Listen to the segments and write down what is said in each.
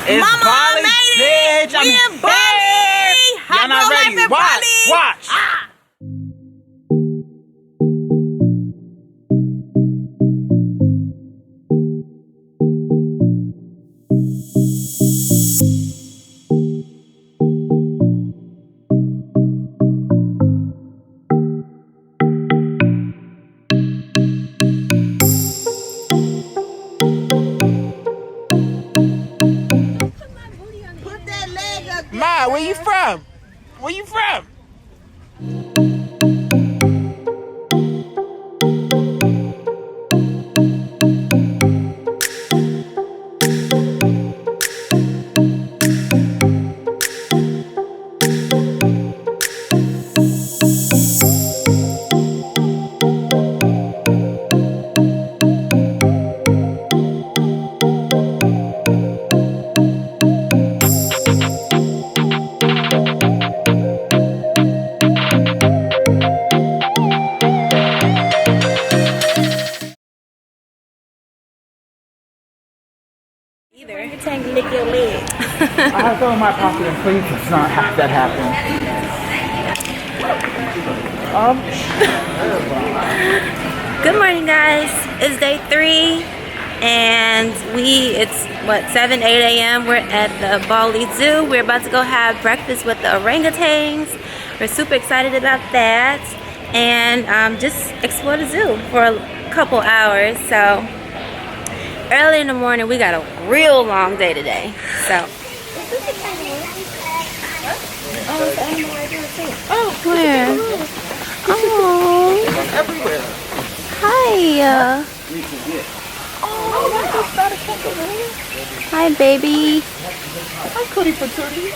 It's Mama Bali, made it. bitch. I'm in Bali. Y'all not ready. Watch, watch. Ah. Ma, where you from? Where you from? Either. Trying to lick your leg. I have some in my pocket and please let's not have that happen. Good morning, guys. It's day 3 and it's what, 7, 8 a.m. We're at the Bali Zoo. We're about to go have breakfast with the orangutans. We're super excited about that and just explore the zoo for a couple hours. So early in the morning, we got a real long day today. So. Oh, where? Oh. Everywhere. Hi. Oh, that's just not a kangaroo. Hi, baby. Hi, Cootie Patootie.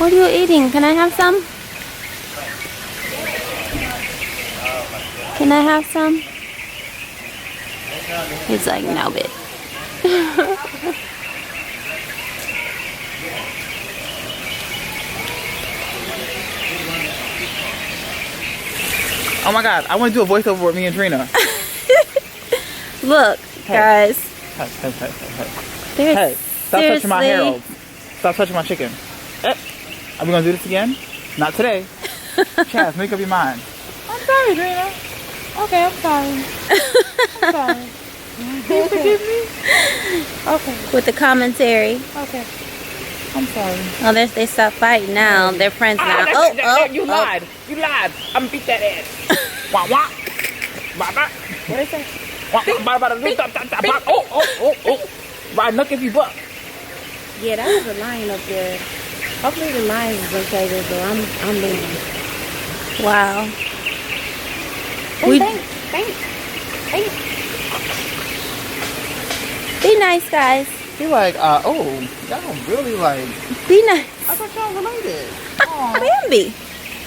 What are you eating? Can I have some? Can I have some? He's like, no, bitch. Oh my God, I want to do a voiceover with me and Trina. Look, guys. Hey, stop touching my hair. Old. Stop touching my chicken. Are we going to do this again? Not today. Chaz, make up your mind. I'm sorry, Trina. Okay, I'm sorry. I'm sorry. Can you forgive me? Okay. With the commentary. Okay. I'm sorry. Oh, they stopped fighting now. They're friends now. You lied. You lied. I'm gonna beat that ass. Wah wah. Bye bye. What is that? Wah wah. Bye bye. Oh. Ride nuck if you buck. Yeah, that was a lion up there. Hopefully the lions is okay there, so I'm leaving. Wow. Thanks. Be nice, guys. Be like, oh, y'all really like. Be nice. I thought y'all related. Bambi.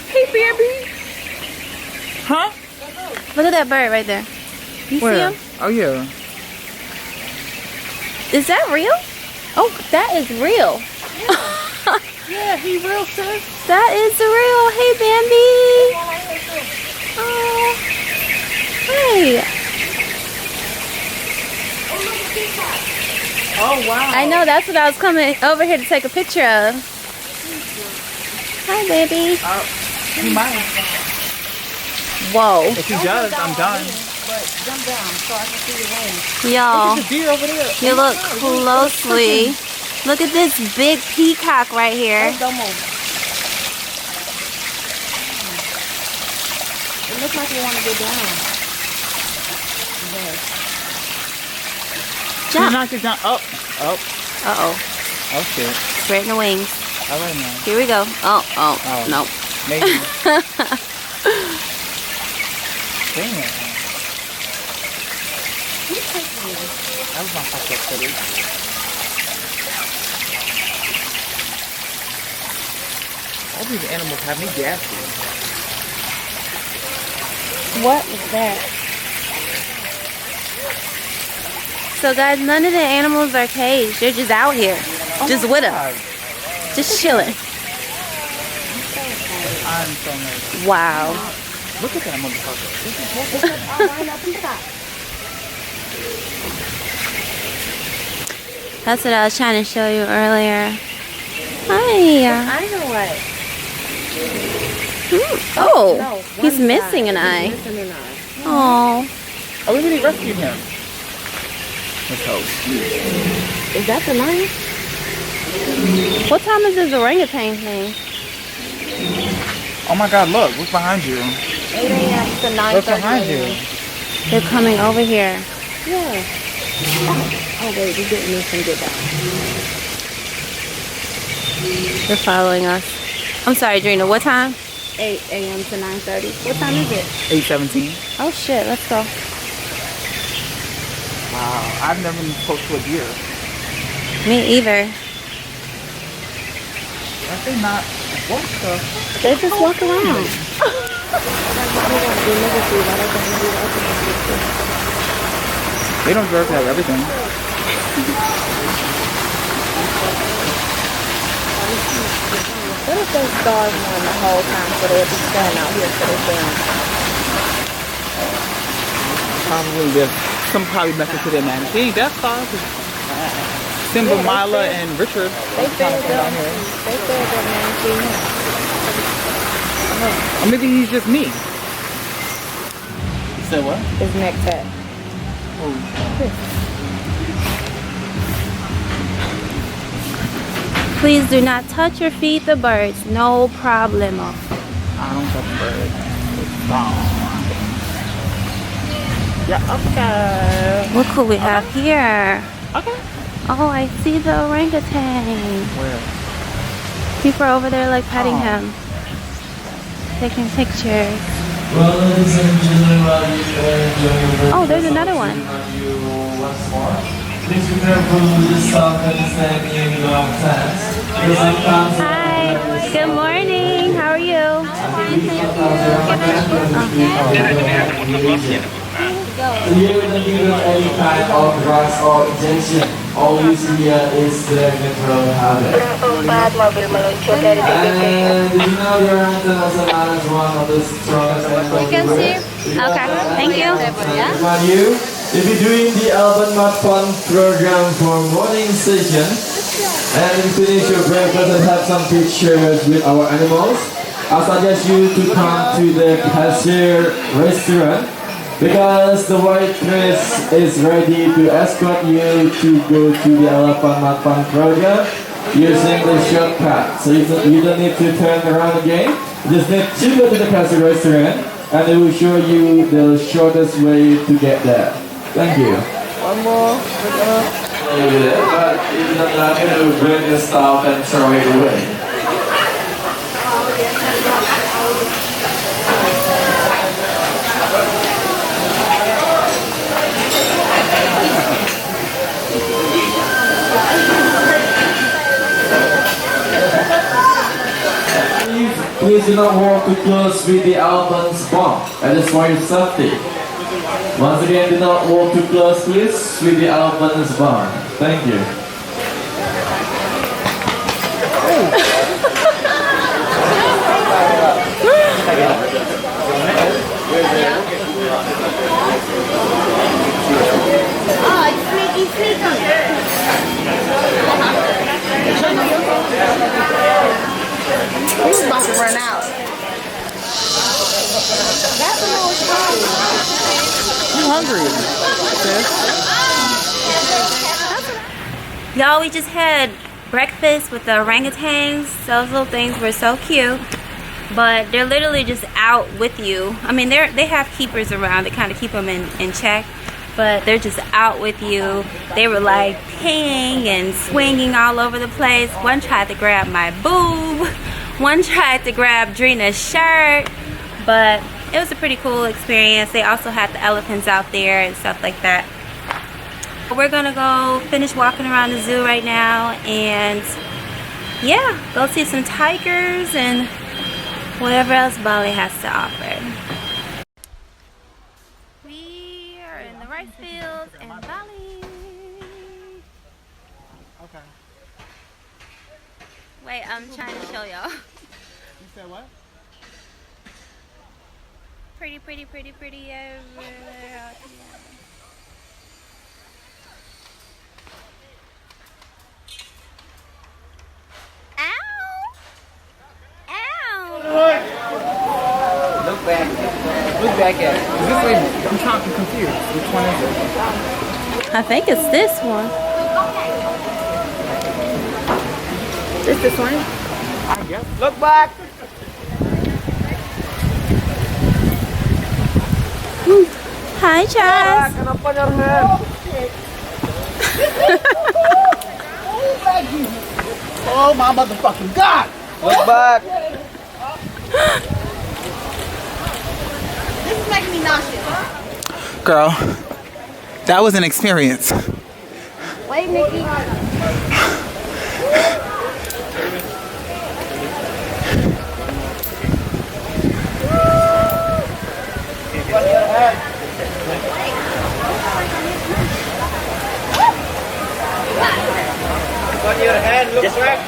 Hey, Bambi. Huh? Look at that bird right there. You see him? Oh, yeah. Is that real? Oh, that is real. Yeah, he real, sis. That is real. Hey, Bambi. Oh, hey. Oh, wow. I know, that's what I was coming over here to take a picture of. Hi, baby. He might. Whoa. If he does, I'm done. But jump down so I can see your wings. Y'all, There's a deer over there. you look closely. Look at this big peacock right here. Don't move. It looks like you want to get down. Yes. Can you Jump. knock it down? Oh. Uh-oh. Oh, shit. Spreading the wings. All right, now. Here we go. Oh, no. Maybe. Damn. That was my fucked up footage. All these animals have me gassy. What is that? So guys, none of the animals are caged. They're just out here. Just with us. Just chilling. I'm so nervous. Wow. Look at that motherfucker. That's what I was trying to show you earlier. Hi. I know what. Oh, No, he's one missing an side. eye. He's missing an eye. Oh. Oh, we really rescued him. Let's hope. Is that the lion? What time is this orangutan thing? Oh my God, look, what's behind you? 8 a.m. to 9:30. What's behind you? They're coming over here. Yeah. Oh wait, we didn't miss him get down. They're following us. I'm sorry, Drina. What time? 8 a.m. to 9:30. What time is it? 8:17. Oh shit, let's go. Wow, I've never been close to a deer. Me either. I think not. What the? They just walk around. They don't deserve to have everything. What if they starved one the whole time so they'll be standing out here for their family? Probably there's some probably message to their man. She ain't that far. Simba, Yeah, Mila, and Richard. They fed them. They fed them and feed him. Or maybe he's just me. You said what? His neck fat. Please do not touch or feed the birds. No problemo. I don't touch birds. It's wrong. Yeah, okay. What could we have here? Okay. Oh, I see the orangutan. Where? People are over there like petting Oh. him. Taking pictures. Well, ladies and gentlemen, while you enjoy your Oh, there's another one. you once more. Please be careful with the stuff and stand near your plants. Hi. Good morning. How are you? Here we don't give any kind of drugs or injection. All you see here is the natural habit. And did you know your antennas are one of the strongest animals? You can see. Okay. Thank you. About you, if you're doing the Alban Mud Fun program for morning session and you finish your breakfast and have some pictures with our animals, I suggest you to come to the cashier restaurant because the white dress is ready to escort you to go to the Alban Mud Fun program using the shortcut. So you don't need to turn around again. You just need to go to the cashier restaurant and they will show you the shortest way to get there. Thank you. One more. But if you're not going to bring the stuff and throw it away. Please do not walk too close with the Alban Spa. That is for your safety. Once again, do not walk too close, please, with the Alban Spa. Thank you. Oh, it's sneaky, sneaky. He's about to run out. That's the most fun. You hungry, sis? Y'all, we just had breakfast with the orangutans. Those little things were so cute. But they're literally just out with you. I mean, they have keepers around that kind of keep them in check. But they're just out with you. They were like peeing and swinging all over the place. One tried to grab my boob. One tried to grab Drina's shirt. But it was a pretty cool experience. They also had the elephants out there and stuff like that. We're gonna go finish walking around the zoo right now and yeah, go see some tigers and whatever else Bali has to offer. We are in the rice fields in Bali. Okay. Wait, I'm trying to show y'all. You said what? Pretty everywhere out here. back at? Is this way? I'm confused. Which one is it? I think it's this one. This one? I guess. Look back. Hi, Chaz. And up on your head. Oh my motherfucking God! Look back. This is making me nauseous. Girl, that was an experience. Wait, Nikki. On your head, look back.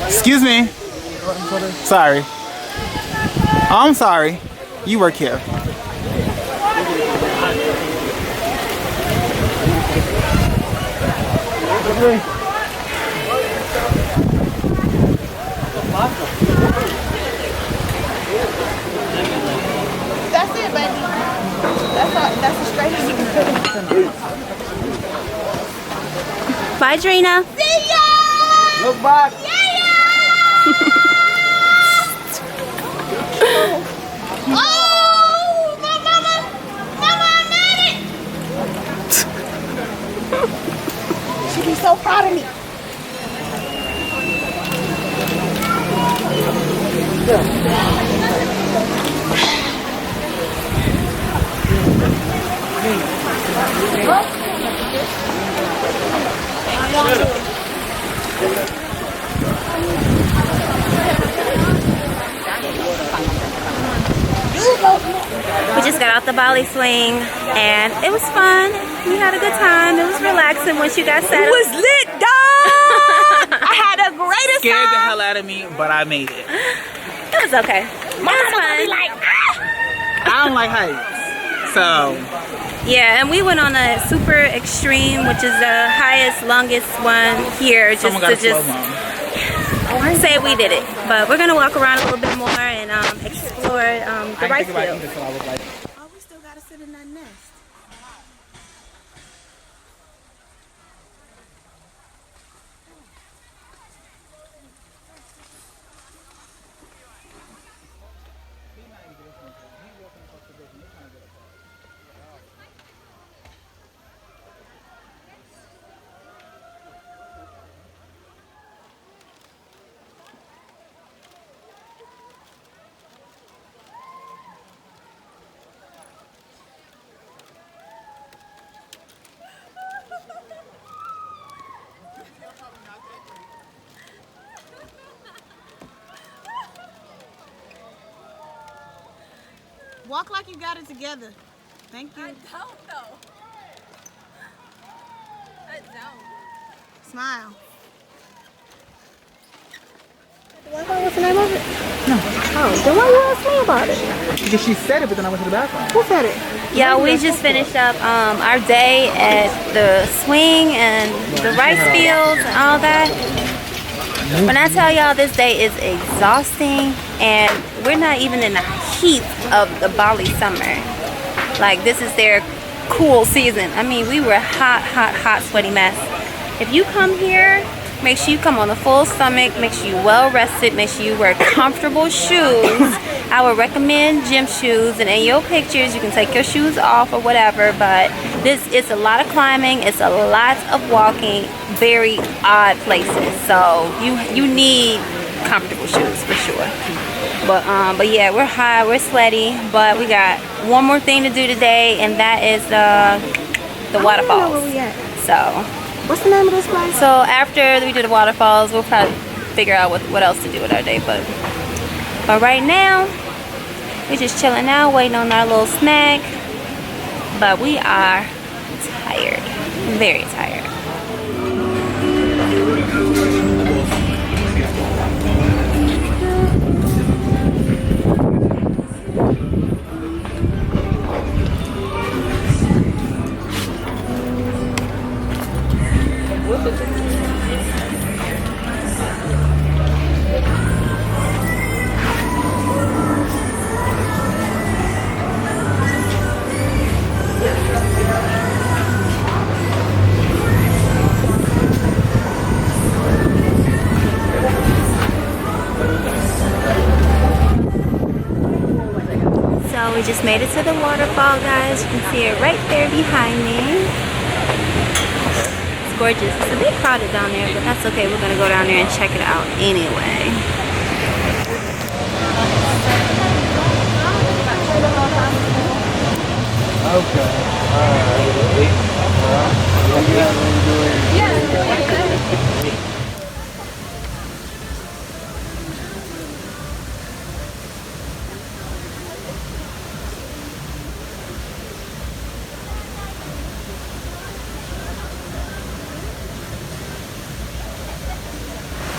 Excuse me. Sorry. I'm sorry. You work here. That's it, baby. That's as straight as you can put it. Bye, Drina. See ya! Look back. Oh, my mama! Mama, I made it! She'd be so proud of me. We just got out the Bali swing and it was fun. We had a good time. It was relaxing once you got settled. It was lit, dog! I had the greatest Scared the time. hell out of me, but I made it. It was okay. It was fun. Like, I don't like heights. So, Yeah, and we went on a super extreme, which is the highest, longest one here, just someone got to a just slow-mo. say we did it. But we're gonna walk around a little bit more and explore the I rice think about field. eating, so I was like, oh, we still gotta sit in that nest. Walk like you got it together. Thank you. I don't know. I don't. Smile. What's the name of it? no. Oh, then why you ask me about it? Because she said it, but then I went to the bathroom. Who said it? Yeah, we just finished up our day at the swing and the rice fields and all that. When I tell y'all this day is exhausting and we're not even in the heat of the Bali summer. Like this is their cool season. I mean, we were hot, sweaty mess. If you come here, make sure you come on a full stomach, make sure you're well rested, make sure you wear comfortable shoes. I would recommend gym shoes, and in your pictures you can take your shoes off or whatever, but it's a lot of climbing, it's a lot of walking, very odd places, so you need comfortable shoes for sure. But yeah, we're hot, we're sweaty, but we got one more thing to do today, and that is the waterfalls. Where we at? So What's the name of this place? so after we do the waterfalls, we'll probably figure out what else to do with our day. But right now, we're just chilling out, waiting on our little snack. but we are tired, very tired. So we just made it to the waterfall, guys. You can see it right there behind me. It's gorgeous. It's a bit crowded down there, but that's okay. We're gonna go down there and check it out anyway. Okay.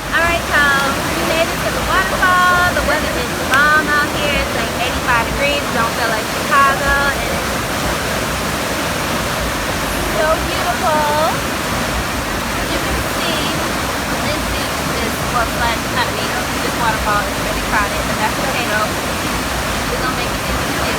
Alright, so we made it to the waterfall. The weather is bomb out here. It's like 85 degrees. Don't feel like Chicago. And it's so beautiful. As you can see, this beach is, well, slash, not a beach. This waterfall is really crowded, but that's okay though. We're gonna make it in the city.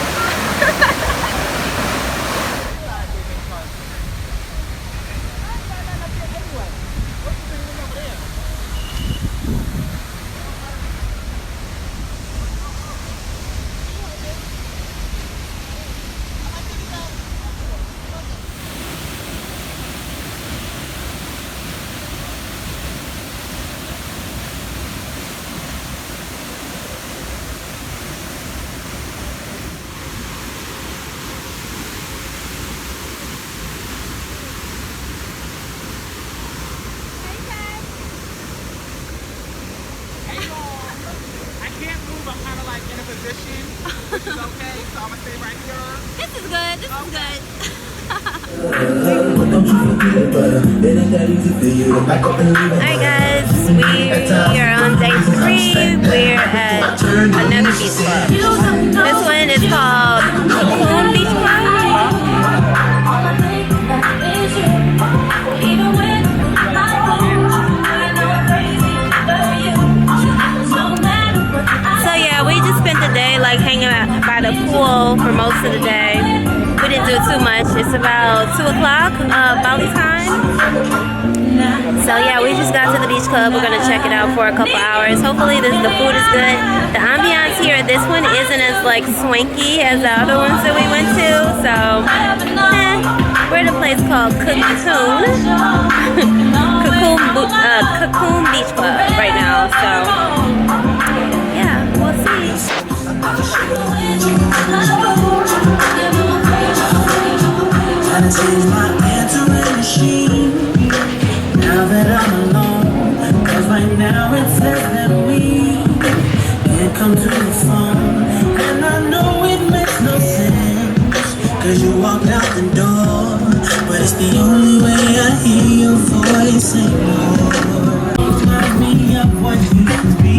Which is okay, so I'm gonna stay right here. This is good. This is good. Alright guys, we are on day 3. We're at another beach club. This one is called Cocoon Beach Club. So yeah, we just spent the day like hanging out by the pool for most of the day. We didn't do too much. It's about 2 o'clock Bali time. So yeah, we just got to the beach club. We're gonna check it out for a couple hours. Hopefully the food is good. The ambiance here at this one isn't as like swanky as the other ones that we went to. So we're at a place called Cocoon. Cocoon Beach Club right now. So yeah, we'll see. Now that I'm alone, 'cause right now it says that we can't come to the phone. And I know it makes no sense, 'cause you walked out the door, but it's the only way I hear your voice anymore. Remind me of what you can be.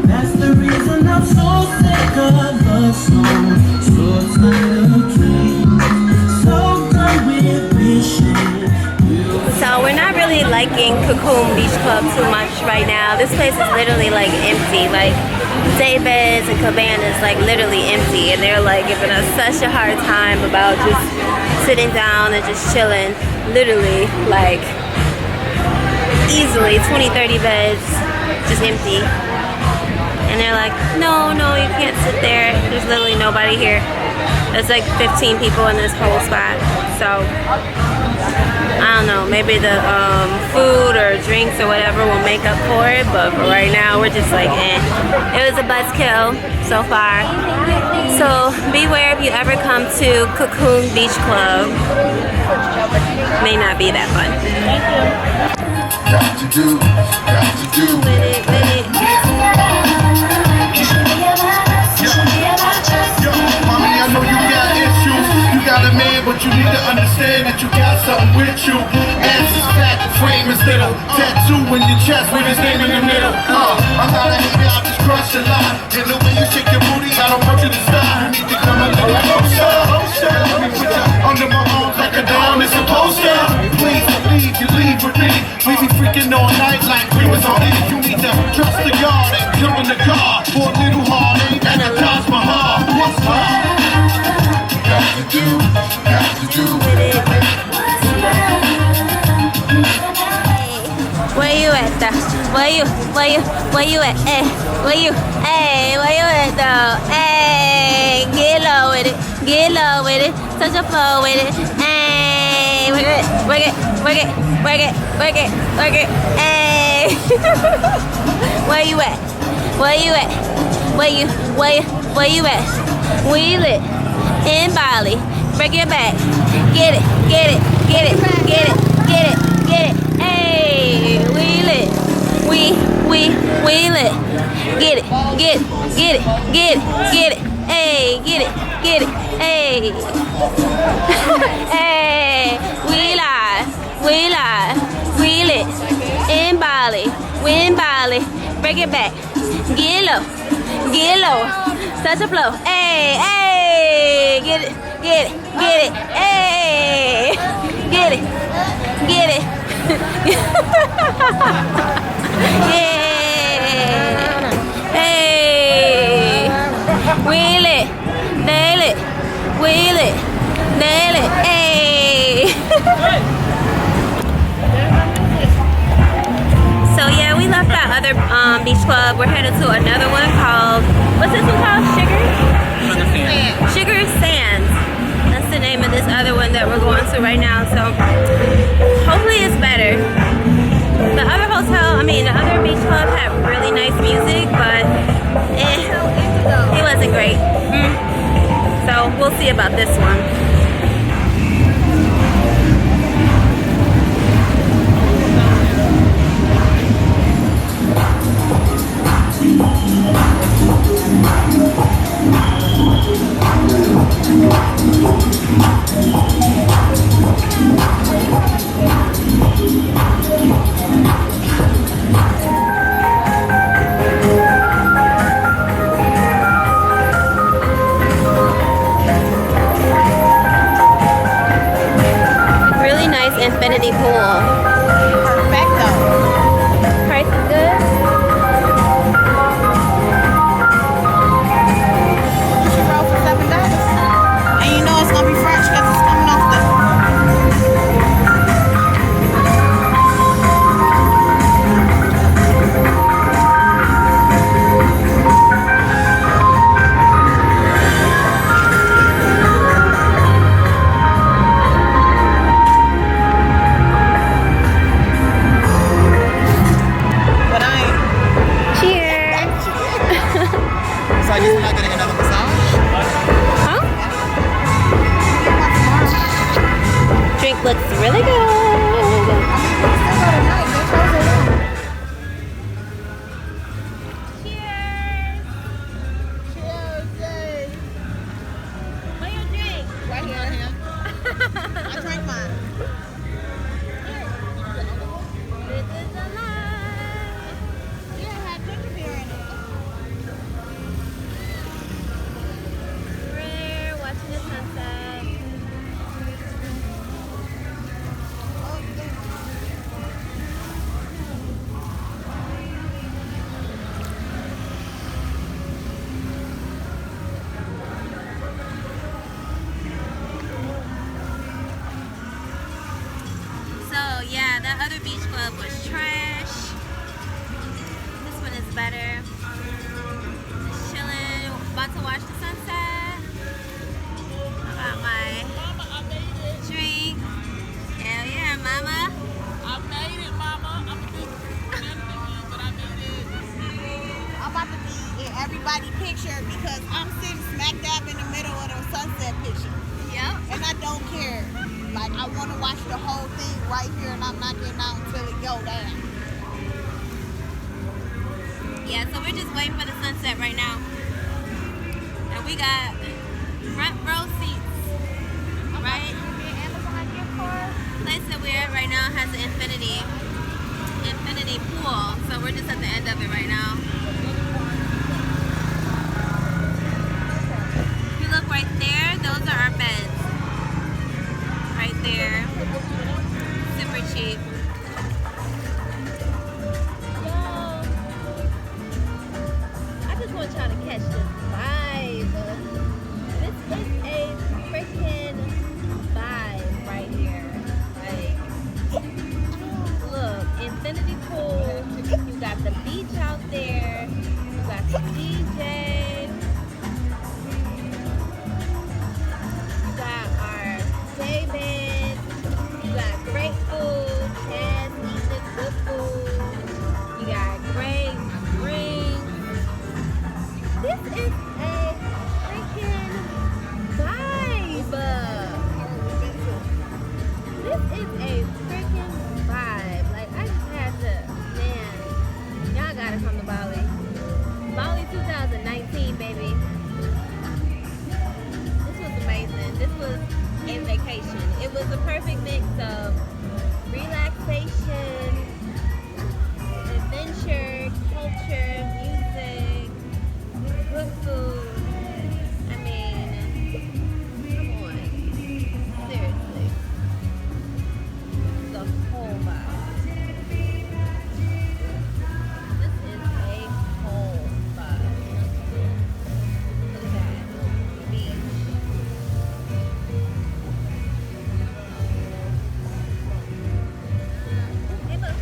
That's the reason I'm so sick of love songs, so tired of dreams, so done with wishing. So we're not really liking Cocoon Beach Club too much right now. This place is literally like empty. Like day beds and cabanas like literally empty, and they're like giving us such a hard time about just sitting down and just chilling. Literally like easily 20-30 beds just empty. And they're like, no, you can't sit there. There's literally nobody here. There's like 15 people in this whole spot. So I don't know, maybe the food or drinks or whatever will make up for it, but for right now we're just like, eh. It was a buzzkill so far. So beware if you ever come to Cocoon Beach Club. May not be that fun. Mommy, I know you got issues. You his name in the middle. I'm not a hater, I just crush a lot. And the way you shake your booty, I don't want you to stop. You need to come a little closer. Let me put you under my arms like a dime is supposed to. Please believe you leave with me. We be freaking all night like we was on it. You need to trust the God and jump in the car for a little heartache and a Taj Mahal. What's hard? Got to do with it. Where you at though? Where you at? Hey, where you at though? Hey, get low with it, touch the floor with it. Hey, work it. Hey, where you at? Where you at? We lit in Bali. Break your back. Get it. Hey, we lit. We lit. Get it. Hey, get it. Hey. Hey, we live. We lit in Bali. We in Bali. Break it back. Get low. Touch the floor. Hey. Get it. Hey. Get it. Yeah. Hey. We lit. They lit. Hey. So yeah, we left that other beach club. We're headed to another one called, what's this one called? Sugar Sands. That's the name of this other one that we're going to right now. So hopefully it's better. The other beach club had really nice music, but it wasn't great. So we'll see about this one. Really nice infinity pool. Perfecto. Price is good. She rolled for $7. And you know it's gonna be fresh because it's coming off the. But I ain't. Cheers. So I guess we're not getting another massage? Huh? Drink looks really good. What do you drink? Right here. I drank mine. This is a lie. Yeah, it had ginger beer in it. We're watching the sunset. So yeah, that other beach club was trash. This one is better. Just chilling, about to watch the sunset. I got my drink. Hell yeah, mama. I made it, mama. I'm gonna do but I made it. I'm about to be in everybody's picture because I'm sitting smack dab in the middle of the sunset picture. Yep. And I don't care. Like, I want to watch the whole thing right here and I'm not getting out until it go down. Yeah, so we're just waiting for the sunset right now. And we got front row seats. Right? Place that we're at right now has an infinity. infinity pool, so we're just at the end of it right now. If you look right there, those are our beds. Right there. Super cheap. I just want y'all to catch this vibe. This is a freaking vibe right here. Like, look, infinity pool. You got the beach out there. You got the DJ. You got our day bed. You got great food. Chaz eating good food. You got great drinks. This is a freaking vibe. This is a freaking vibe. Like, I just had to, man, y'all gotta come to Bali. Bali 2019, baby. This was amazing. This was a vacation. It was a perfect mix of relaxation, adventure, culture, music, good food. I mean, come on. Seriously. The whole vibe. This is a whole vibe. Look at that. Beach. Hey, look.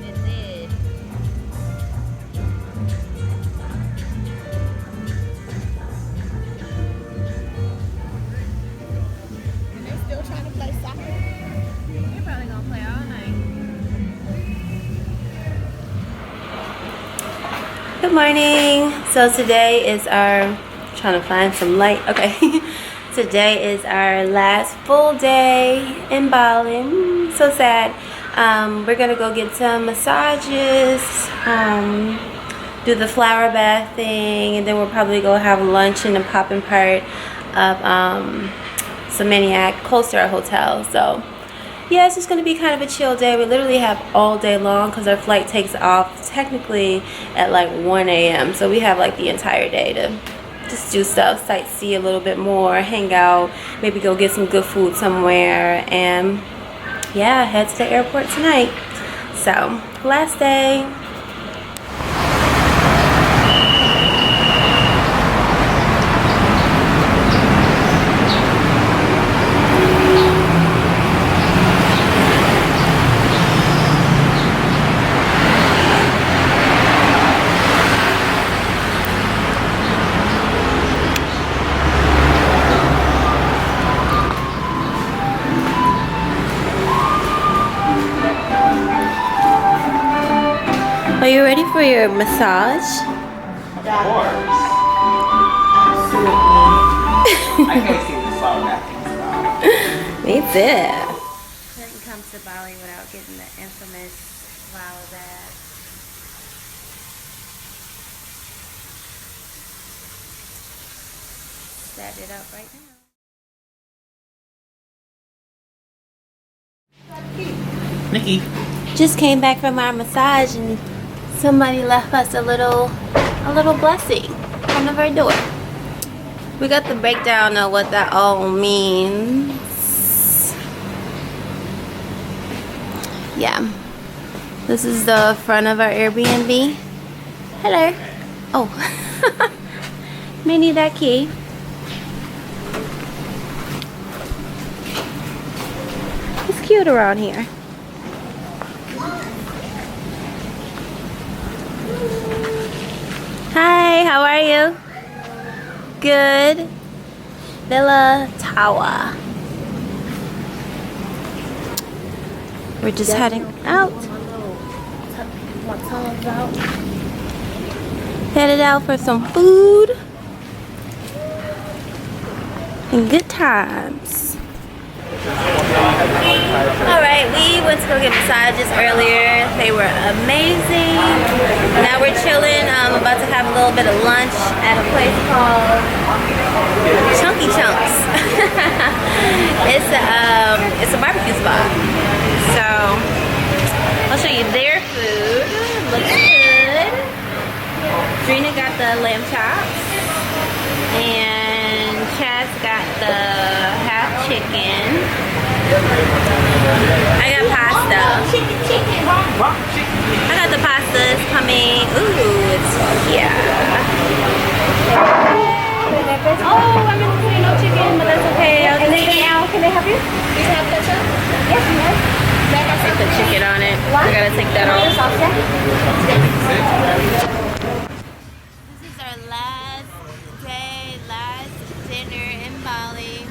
It did. And they still trying to play soccer. You're probably gonna play all night. Good morning. So today is our, trying to find some light. Okay. Today is our last full day in Bali. So sad. We're gonna go get some massages, do the flower bath thing, and then we'll probably go have lunch in the popping part of Samaniac, close to our hotel. So yeah, it's just gonna be kind of a chill day. We literally have all day long because our flight takes off technically at like 1 a.m. So we have like the entire day to just do stuff, sightsee a little bit more, hang out, maybe go get some good food somewhere, and yeah, head to the airport tonight. So last day. Are you ready for your massage? Of course. I can see the flower bathing style. Me too. Couldn't come to Bali without getting the infamous flower bath. Set it up right now. Nikki. Just came back from our massage and somebody left us a little blessing in front of our door. We got the breakdown of what that all means. Yeah. This is the front of our Airbnb. Hello. Oh. May need that key. It's cute around here. Hi, how are you? Good. Villa Tawa. We're just heading out. My tongue's out. Headed out for some food and good times. Alright, we went to go get massages earlier. They were amazing. Now we're chilling. I'm about to have a little bit of lunch at a place called Chunky Chunks. It's a barbecue spot. So I'll show you their food. Looks good. Drina got the lamb chops, and Chad's got the half chicken. I got pasta. I got the pasta. It's coming. Ooh, it's Oh, I'm gonna say no chicken, but that's okay. I'll just can I help you? Do you have ketchup? Yes, yes. Take the chicken on it. I gotta take that off. This is our last day, last dinner in Bali.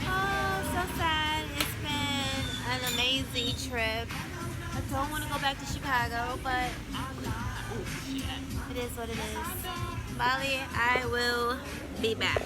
Oh, so sad. It's been an amazing trip. I don't want to go back to Chicago, but it is what it is. Bali, I will be back.